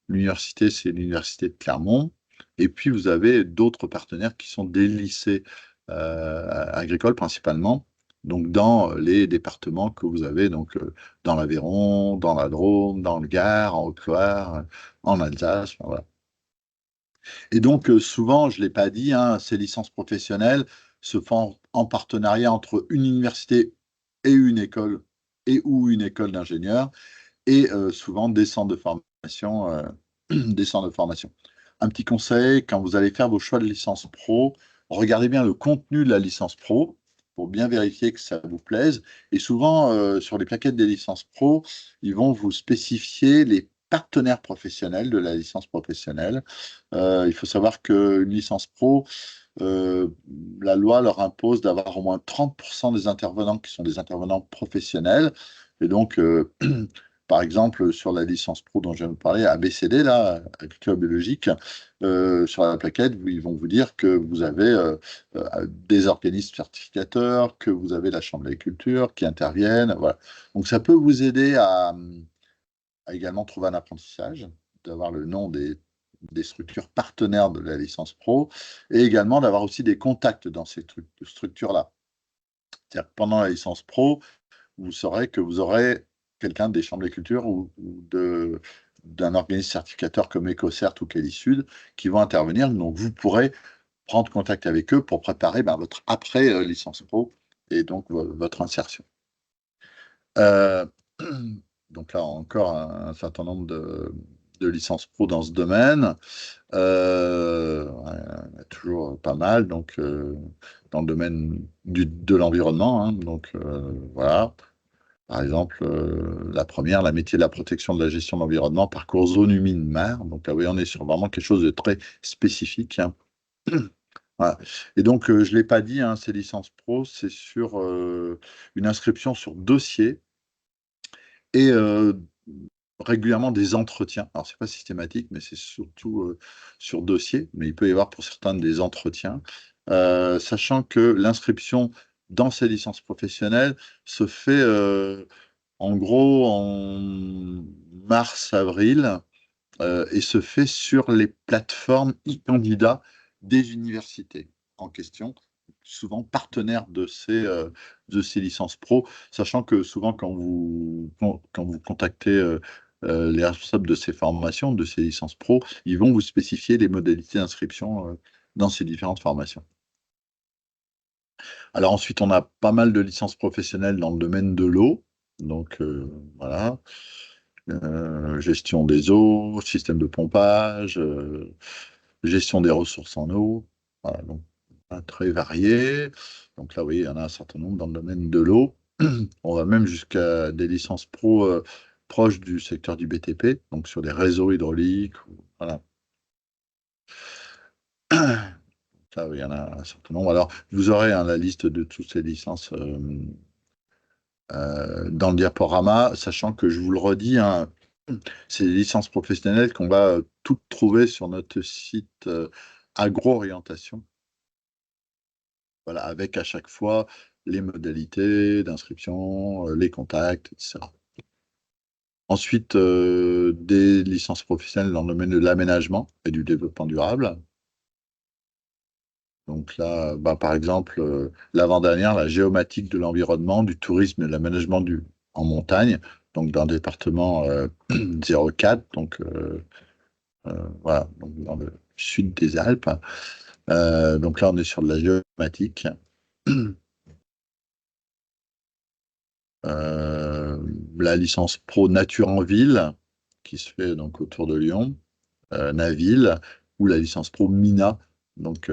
L'université, c'est l'université de Clermont. Et puis vous avez d'autres partenaires qui sont des lycées agricoles principalement, donc dans les départements que vous avez, donc dans l'Aveyron, dans la Drôme, dans le Gard, en Haute-Loire, en Alsace, enfin, voilà. Et donc, souvent, je ne l'ai pas dit, hein, ces licences professionnelles se font en partenariat entre une université et une école et ou une école d'ingénieurs et souvent des centres de formation, des centres de formation. Un petit conseil, quand vous allez faire vos choix de licence pro, regardez bien le contenu de la licence pro pour bien vérifier que ça vous plaise. Et souvent, sur les plaquettes des licences pro, ils vont vous spécifier les partenaires professionnels de la licence professionnelle. Il faut savoir qu'une licence pro, euh, la loi leur impose d'avoir au moins 30% des intervenants qui sont des intervenants professionnels. Et donc, par exemple, sur la licence pro dont je viens de parler, ABCD, là, agriculture biologique, sur la plaquette, ils vont vous dire que vous avez des organismes certificateurs, que vous avez la Chambre d'agriculture qui interviennent. Voilà. Donc, ça peut vous aider à également trouver un apprentissage, d'avoir le nom des structures partenaires de la licence pro, et également d'avoir aussi des contacts dans ces structures-là. C'est-à-dire que pendant la licence pro, vous saurez que vous aurez quelqu'un des chambres d'agriculture ou d'un organisme certificateur comme EcoCert ou Qualisud qui vont intervenir. Donc, vous pourrez prendre contact avec eux pour préparer votre après-licence pro et donc votre insertion. Euh, donc là, encore un certain nombre de licences pro dans ce domaine. Il y a toujours pas mal, donc dans le domaine de l'environnement. Hein, donc voilà. Par exemple, la première, la métier de la protection de la gestion de l'environnement, parcours zone humide mer. Donc là, oui, on est sur vraiment quelque chose de très spécifique. Hein. Voilà. Et donc, je ne l'ai pas dit, hein, ces licences pro, c'est sur une inscription sur dossier et régulièrement des entretiens. Alors, ce n'est pas systématique, mais c'est surtout sur dossier, mais il peut y avoir pour certains des entretiens, sachant que l'inscription dans ces licences professionnelles se fait en gros en mars-avril et se fait sur les plateformes e-candidats des universités en question, souvent partenaires de ces licences pro, sachant que souvent quand vous contactez les responsables de ces formations, de ces licences pro, ils vont vous spécifier les modalités d'inscription dans ces différentes formations. Alors ensuite, on a pas mal de licences professionnelles dans le domaine de l'eau. Donc voilà. Gestion des eaux, système de pompage, gestion des ressources en eau. Voilà, donc très varié. Donc là, oui, il y en a un certain nombre dans le domaine de l'eau. On va même jusqu'à des licences pro proches du secteur du BTP, donc sur des réseaux hydrauliques. Voilà. Ça, oui, il y en a un certain nombre. Alors, vous aurez hein, la liste de toutes ces licences dans le diaporama, sachant que je vous le redis, hein, c'est des licences professionnelles qu'on va toutes trouver sur notre site Agro-Orientation. Voilà, avec à chaque fois les modalités d'inscription, les contacts, etc. Ensuite, des licences professionnelles dans le domaine de l'aménagement et du développement durable. Donc là, par exemple, l'avant-dernière, la géomatique de l'environnement, du tourisme et de l'aménagement en montagne, donc dans le département 04, donc voilà, donc dans le sud des Alpes. Donc là, on est sur de la géomatique. Euh, la licence pro nature en ville, qui se fait donc autour de Lyon, Naville, ou la licence pro MINA, donc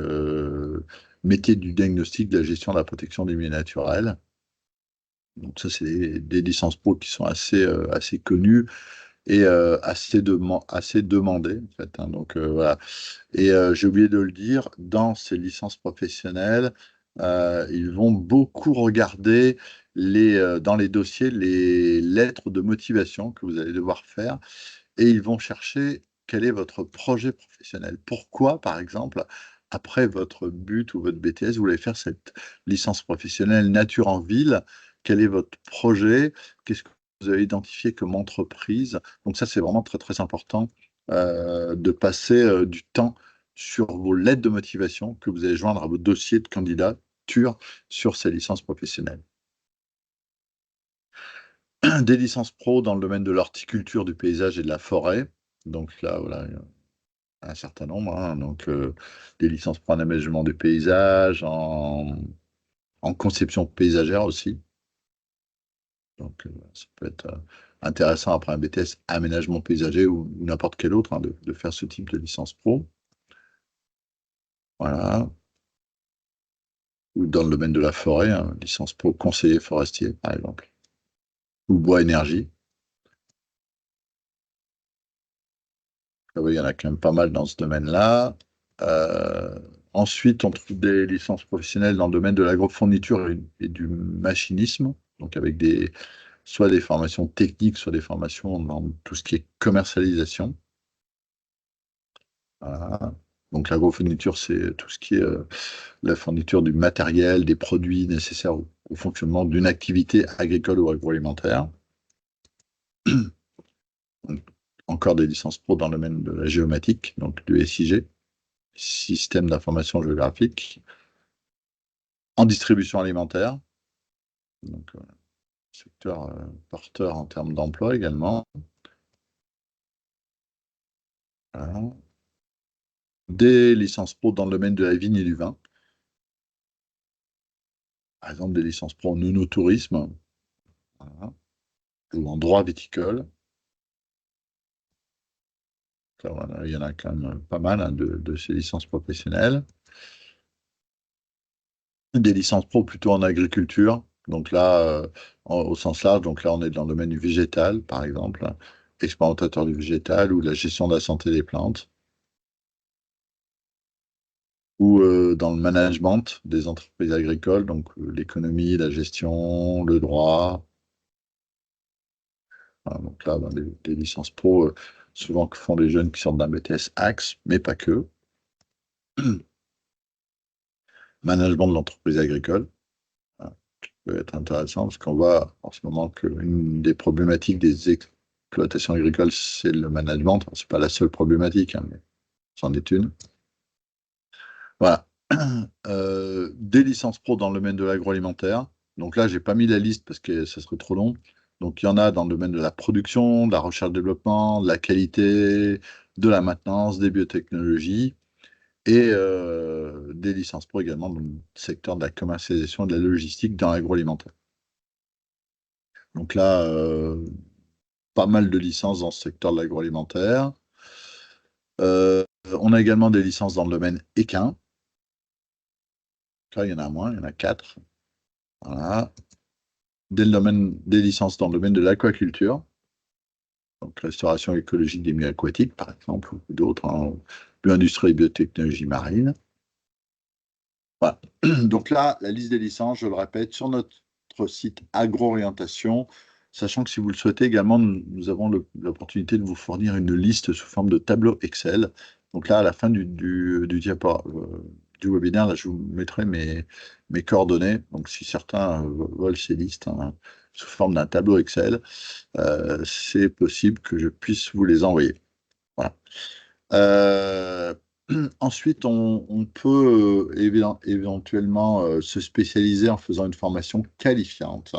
métier du diagnostic, de la gestion de la protection des milieux naturels. Donc ça, c'est des licences pro qui sont assez connues et assez demandées, en fait. Hein. Donc voilà. Et j'ai oublié de le dire, dans ces licences professionnelles, ils vont beaucoup regarder dans les dossiers les lettres de motivation que vous allez devoir faire et ils vont chercher quel est votre projet professionnel. Pourquoi, par exemple, après votre but ou votre BTS, vous voulez faire cette licence professionnelle nature en ville? Quel est votre projet? Qu'est-ce que vous avez identifié comme entreprise? Donc ça, c'est vraiment très, très important de passer du temps sur vos lettres de motivation que vous allez joindre à vos dossiers de candidature sur ces licences professionnelles. Des licences pro dans le domaine de l'horticulture, du paysage et de la forêt. Donc là, voilà, il y en a un certain nombre, hein. Donc, des licences pro en aménagement du paysage, en conception paysagère aussi. Donc, ça peut être intéressant après un BTS aménagement paysager ou n'importe quel autre, hein, de faire ce type de licence pro. Voilà. Ou dans le domaine de la forêt, hein, licence pro conseiller forestier, par exemple. Ou bois énergie. Ah oui, il y en a quand même pas mal dans ce domaine-là. Euh, Ensuite, on trouve des licences professionnelles dans le domaine de l'agrofourniture et du machinisme, donc avec soit des formations techniques, soit des formations dans tout ce qui est commercialisation. Voilà. Donc l'agrofourniture, c'est tout ce qui est la fourniture du matériel, des produits nécessaires au fonctionnement d'une activité agricole ou agroalimentaire. Donc, encore des licences pro dans le domaine de la géomatique, donc du SIG, système d'information géographique, en distribution alimentaire, donc secteur porteur en termes d'emploi également. Voilà. Des licences pro dans le domaine de la vigne et du vin, par exemple des licences pro en œnotourisme, voilà, ou en droit viticole. Ça, voilà, il y en a quand même pas mal, hein, de ces licences professionnelles. Des licences pro plutôt en agriculture. Donc là, au sens large, donc là, on est dans le domaine du végétal, par exemple, hein, expérimentateur du végétal ou de la gestion de la santé des plantes, ou dans le management des entreprises agricoles, donc l'économie, la gestion, le droit. Voilà, donc là, ben, des licences pro, souvent que font les jeunes qui sortent d'un BTS Axe, mais pas que. Management de l'entreprise agricole. Voilà, peut être intéressant parce qu'on voit en ce moment qu'une des problématiques des exploitations agricoles, c'est le management. C'est pas la seule problématique, hein, mais c'en est une. Voilà. Des licences pro dans le domaine de l'agroalimentaire. Donc là, j'ai pas mis la liste parce que ça serait trop long. Donc il y en a dans le domaine de la production, de la recherche-développement, de la qualité, de la maintenance, des biotechnologies et des licences pro également dans le secteur de la commercialisation et de la logistique dans l'agroalimentaire. Donc là, pas mal de licences dans ce secteur de l'agroalimentaire. On a également des licences dans le domaine équin. Là, il y en a moins, il y en a 4. Voilà. Des licences dans le domaine de l'aquaculture, donc restauration écologique des milieux aquatiques, par exemple, ou d'autres, hein, bioindustrie et biotechnologie marine. Voilà. Donc là, la liste des licences, je le répète, sur notre site Agro-Orientation, sachant que si vous le souhaitez également, nous avons l'opportunité de vous fournir une liste sous forme de tableau Excel. Donc là, à la fin du diapo, du webinaire, là, je vous mettrai mes coordonnées. Donc si certains veulent ces listes, hein, sous forme d'un tableau Excel, c'est possible que je puisse vous les envoyer. Voilà. Euh, Ensuite, on peut éventuellement se spécialiser en faisant une formation qualifiante.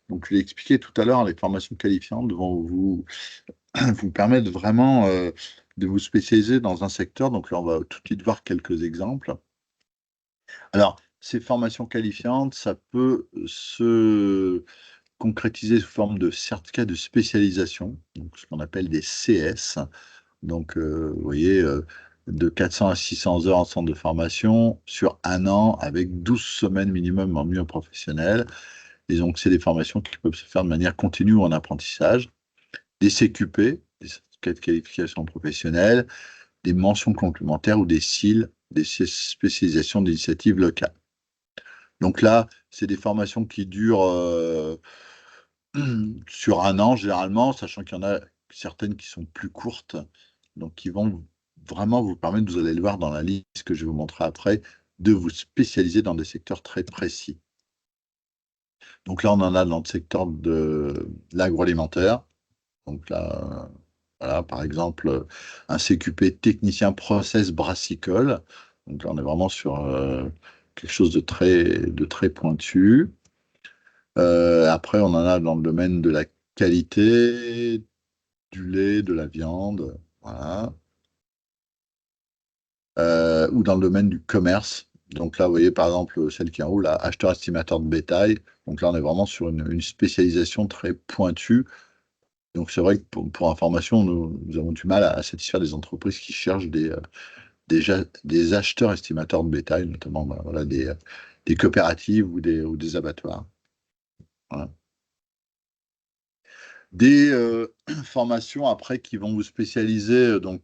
Donc, je l'ai expliqué tout à l'heure, les formations qualifiantes vont vous permettre vraiment de vous spécialiser dans un secteur. Donc là, on va tout de suite voir quelques exemples. Alors, ces formations qualifiantes, ça peut se concrétiser sous forme de certificat de spécialisation, donc ce qu'on appelle des CS. Donc, vous voyez, de 400 à 600 heures en centre de formation sur un an avec 12 semaines minimum en milieu professionnel. Et donc, c'est des formations qui peuvent se faire de manière continue ou en apprentissage. Des CQP, des certificats de qualification professionnelle, des mentions complémentaires ou des SIL, des spécialisations d'initiatives locales. Donc là, c'est des formations qui durent sur un an généralement, sachant qu'il y en a certaines qui sont plus courtes, donc qui vont vraiment vous permettre, vous allez le voir dans la liste que je vais vous montrer après, de vous spécialiser dans des secteurs très précis. Donc là, on en a dans le secteur de l'agroalimentaire. Donc là, voilà, par exemple, un CQP technicien process brassicole. Donc là, on est vraiment sur quelque chose de très pointu. Après, on en a dans le domaine de la qualité, du lait, de la viande, voilà. Ou dans le domaine du commerce. Donc là, vous voyez, par exemple, celle qui est en haut, là, acheteur estimateur de bétail. Donc là, on est vraiment sur une spécialisation très pointue. Donc c'est vrai que pour information, nous avons du mal à satisfaire des entreprises qui cherchent des acheteurs estimateurs de bétail, notamment bah, voilà, des coopératives ou des abattoirs. Voilà. Des formations après qui vont vous spécialiser dans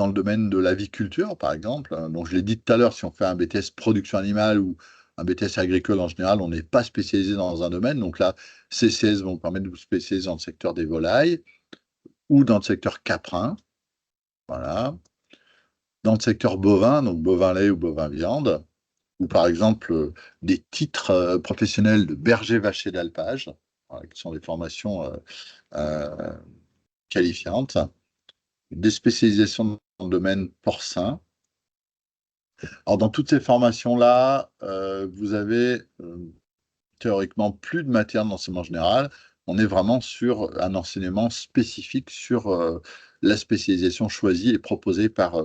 le domaine de l'aviculture, par exemple. Donc, je l'ai dit tout à l'heure, si on fait un BTS production animale ou un BTS agricole en général, on n'est pas spécialisé dans un domaine. Donc là, CCS vont vous permettre de vous spécialiser dans le secteur des volailles ou dans le secteur caprin. Voilà. Dans le secteur bovin, donc bovin lait ou bovin viande, ou par exemple des titres professionnels de berger vacher d'alpage, voilà, qui sont des formations euh, qualifiantes, des spécialisations dans le domaine porcin. Alors, dans toutes ces formations-là, vous avez théoriquement plus de matière d'enseignement général. On est vraiment sur un enseignement spécifique sur la spécialisation choisie et proposée par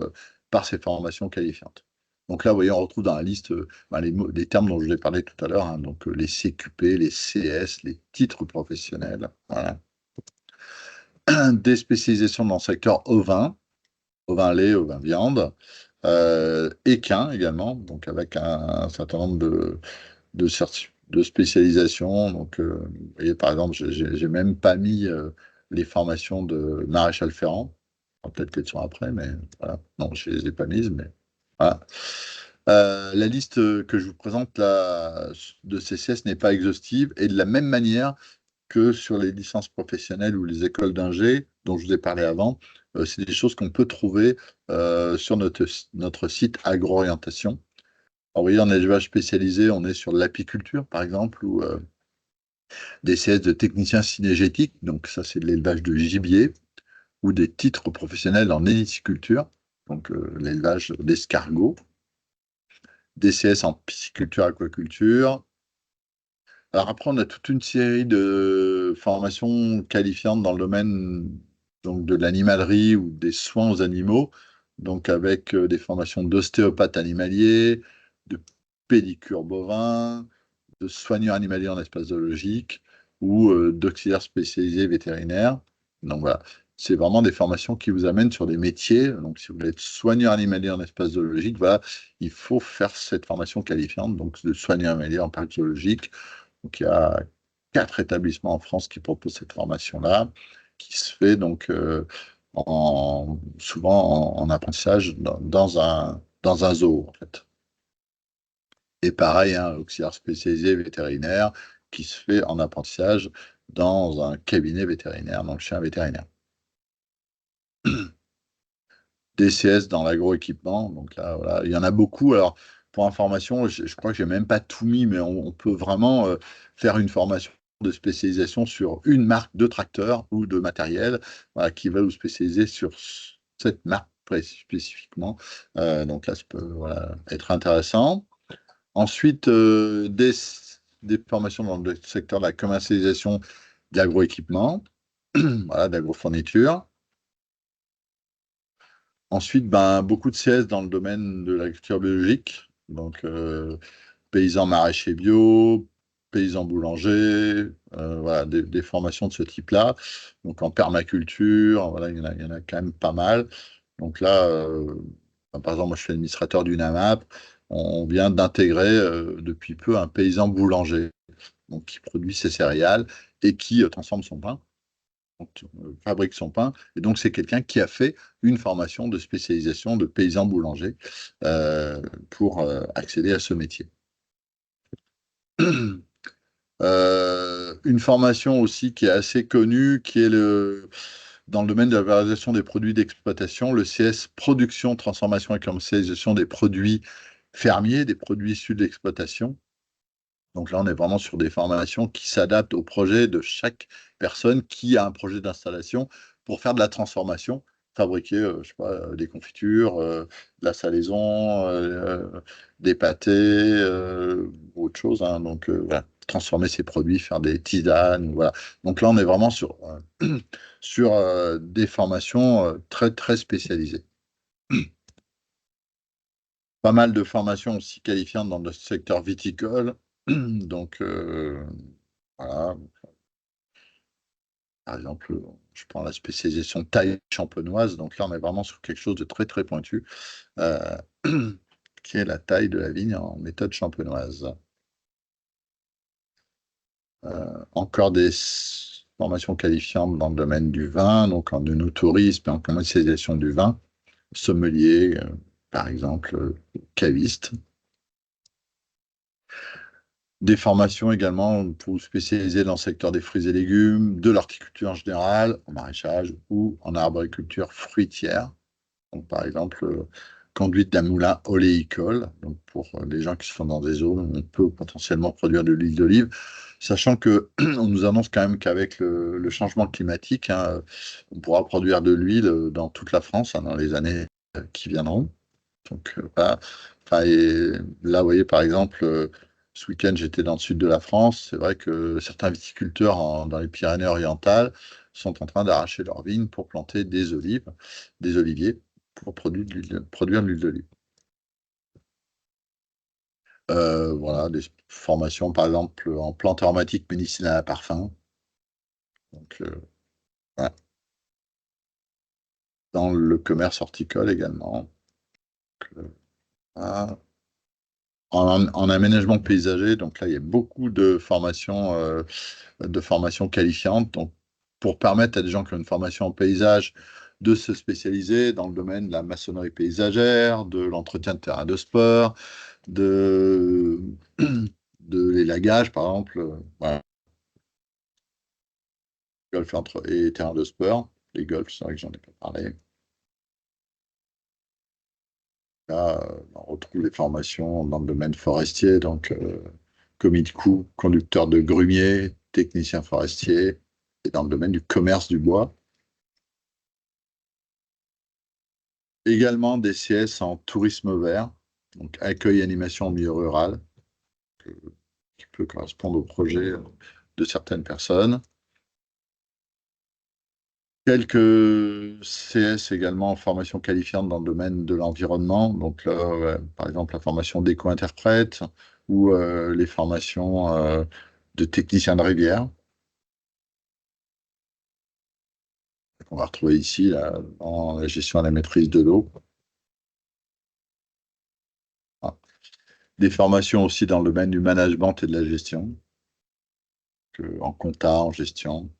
ces formations qualifiantes. Donc là, vous voyez, on retrouve dans la liste ben, les termes dont je vous ai parlé tout à l'heure, hein, donc les CQP, les CS, les titres professionnels, voilà. Des spécialisations dans le secteur ovin lait, ovin viande, équin également, donc avec un certain nombre de spécialisations. Donc, vous voyez, par exemple, j'ai même pas mis les formations de maréchal Ferrand. Alors, peut-être qu'elles sont après, mais voilà. Non, je les ai pas mises, mais voilà. La liste que je vous présente là, de CCS n'est pas exhaustive et de la même manière que sur les licences professionnelles ou les écoles d'ingé dont je vous ai parlé avant, c'est des choses qu'on peut trouver sur notre site Agro-Orientation. Alors, vous voyez, en élevage spécialisé, on est sur l'apiculture, par exemple, ou des CS de techniciens cinégétiques, donc ça, c'est de l'élevage de gibier, ou des titres professionnels en héliculture, donc l'élevage d'escargots, des CS en pisciculture, aquaculture. Alors après, on a toute une série de formations qualifiantes dans le domaine donc, de l'animalerie ou des soins aux animaux, donc avec des formations d'ostéopathe animalier, de pédicure bovin, de soigneur animalier en espace zoologique ou d'auxiliaire spécialisé vétérinaire. Donc voilà, c'est vraiment des formations qui vous amènent sur des métiers. Donc si vous voulez être soigneur animalier en espace zoologique, voilà, il faut faire cette formation qualifiante, donc de soigneur animalier en parc zoologique. Donc il y a 4 établissements en France qui proposent cette formation-là, qui se fait donc souvent en apprentissage dans un zoo, en fait. Et pareil, un auxiliaire spécialisé vétérinaire qui se fait en apprentissage dans un cabinet vétérinaire, donc chez un vétérinaire. DCS dans l'agroéquipement, donc là, voilà, il y en a beaucoup. Alors, pour information, je crois que j'ai même pas tout mis, mais on peut vraiment faire une formation de spécialisation sur une marque de tracteur ou de matériel, voilà, qui va vous spécialiser sur cette marque spécifiquement. Donc là, ça peut voilà, être intéressant. Ensuite, des formations dans le secteur de la commercialisation d'agroéquipement, voilà, d'agrofourniture. Ensuite, ben, beaucoup de CS dans le domaine de l'agriculture biologique, donc paysans maraîchers bio, paysans boulangers, voilà, des formations de ce type-là. Donc en permaculture, voilà, il y en a quand même pas mal. Donc là, ben, par exemple, moi je suis administrateur d'une AMAP, on vient d'intégrer depuis peu un paysan boulanger, donc qui produit ses céréales et qui transforme son pain fabrique son pain. Et donc, c'est quelqu'un qui a fait une formation de spécialisation de paysan boulanger pour accéder à ce métier. Une formation aussi qui est assez connue, qui est dans le domaine de la valorisation des produits d'exploitation, le CS production, transformation et commercialisation des produits fermiers, des produits issus de l'exploitation. Donc là, on est vraiment sur des formations qui s'adaptent au projet de chaque personne qui a un projet d'installation pour faire de la transformation, fabriquer, je sais pas, des confitures, de la salaison, des pâtés, ou autre chose, hein. Donc voilà. transformer ses produits, faire des tisanes, voilà. Donc là, on est vraiment sur, des formations très, très spécialisées. Pas mal de formations aussi qualifiantes dans le secteur viticole. Donc, voilà. Par exemple, je prends la spécialisation taille champenoise. Donc là, on est vraiment sur quelque chose de très, très pointu, euh, qui est la taille de la vigne en méthode champenoise. Encore des formations qualifiantes dans le domaine du vin, donc en œnotourisme et en commercialisation du vin, sommelier, par exemple, caviste. Des formations également pour vous spécialiser dans le secteur des fruits et légumes, de l'horticulture en général, en maraîchage ou en arboriculture fruitière. Donc, par exemple, conduite d'un moulin oléicole. Donc, pour les gens qui sont dans des zones où on peut potentiellement produire de l'huile d'olive, sachant que on nous annonce quand même qu'avec le changement climatique, hein, on pourra produire de l'huile dans toute la France, hein, dans les années qui viendront. Donc, voilà. Enfin, et là, vous voyez, par exemple, ce week-end, j'étais dans le sud de la France. C'est vrai que certains viticulteurs dans les Pyrénées-Orientales sont en train d'arracher leurs vignes pour planter des olives, des oliviers, pour produire de l'huile d'olive. Voilà, des formations, par exemple, en plantes aromatiques médicinales à parfum. Donc, voilà. Dans le commerce horticole également. Donc, voilà. En aménagement paysager, donc là, il y a beaucoup de formations qualifiantes. Donc, pour permettre à des gens qui ont une formation en paysage de se spécialiser dans le domaine de la maçonnerie paysagère, de l'entretien de terrain de sport, de, de l'élagage, par exemple, voilà, golf et terrain de sport. Les golfs, c'est vrai que j'en ai pas parlé. Là, on retrouve les formations dans le domaine forestier, donc commis de coûts, conducteur de grumier, technicien forestier, et dans le domaine du commerce du bois. Également des CS en tourisme vert, donc accueil et animation en milieu rural, qui peut correspondre au projet de certaines personnes. Quelques CS également en formation qualifiante dans le domaine de l'environnement, donc là, par exemple la formation d'éco-interprète ou les formations de technicien de rivière, qu'on va retrouver ici là, dans la gestion et la maîtrise de l'eau. Ah. Des formations aussi dans le domaine du management et de la gestion, en compta, en gestion.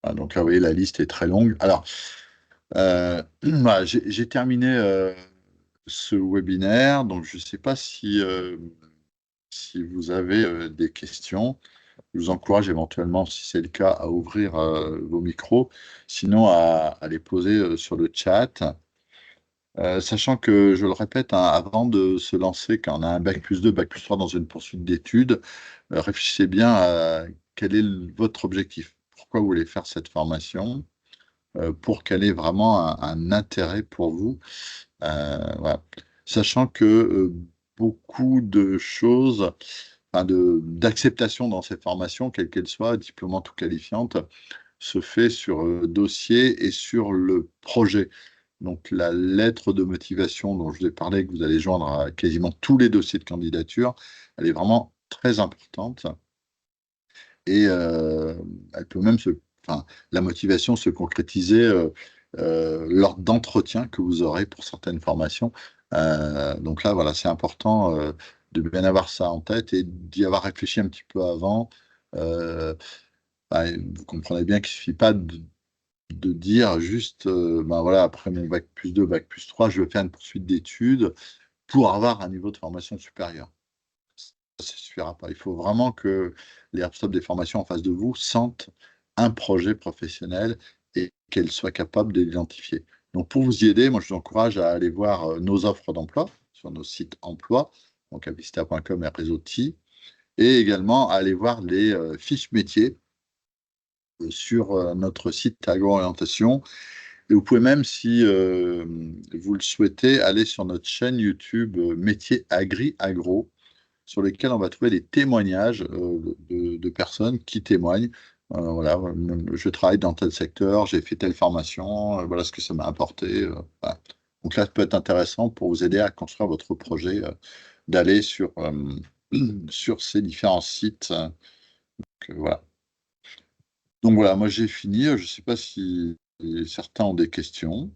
Ah, donc là, vous voyez, la liste est très longue. Alors, voilà, j'ai terminé ce webinaire, donc je ne sais pas si vous avez des questions. Je vous encourage éventuellement, si c'est le cas, à ouvrir vos micros, sinon à les poser sur le chat. Sachant que, je le répète, hein, avant de se lancer, quand on a un bac+2, bac+3 dans une poursuite d'études, réfléchissez bien à quel est votre objectif. Pourquoi vous voulez faire cette formation, pour qu'elle ait vraiment un intérêt pour vous. Voilà. Sachant que beaucoup de choses, enfin d'acceptation dans ces formations, quelles qu'elles soient, diplômantes ou qualifiantes, se fait sur dossier et sur le projet. Donc la lettre de motivation dont je vous ai parlé, que vous allez joindre à quasiment tous les dossiers de candidature, elle est vraiment très importante. Et elle peut même enfin, la motivation se concrétiser lors d'entretiens que vous aurez pour certaines formations. Donc là, voilà, c'est important de bien avoir ça en tête et d'y avoir réfléchi un petit peu avant. Euh, Bah, vous comprenez bien qu'il ne suffit pas de dire juste, ben voilà, après mon bac+2, bac+3, je vais faire une poursuite d'études pour avoir un niveau de formation supérieur. Ça ne suffira pas. Il faut vraiment que les responsables des formations en face de vous sentent un projet professionnel et qu'elles soient capables de l'identifier. Donc, pour vous y aider, moi, je vous encourage à aller voir nos offres d'emploi sur nos sites emploi, donc avista.com et Réseauti, et également à aller voir les fiches métiers sur notre site Agro-Orientation. Et vous pouvez même, si vous le souhaitez, aller sur notre chaîne YouTube Métier Agri Agro, sur lesquels on va trouver des témoignages de personnes qui témoignent. Voilà, je travaille dans tel secteur, j'ai fait telle formation, voilà ce que ça m'a apporté. Voilà. Donc là, ça peut être intéressant pour vous aider à construire votre projet, d'aller sur ces différents sites. Voilà. Donc voilà, moi j'ai fini. Je ne sais pas si certains ont des questions.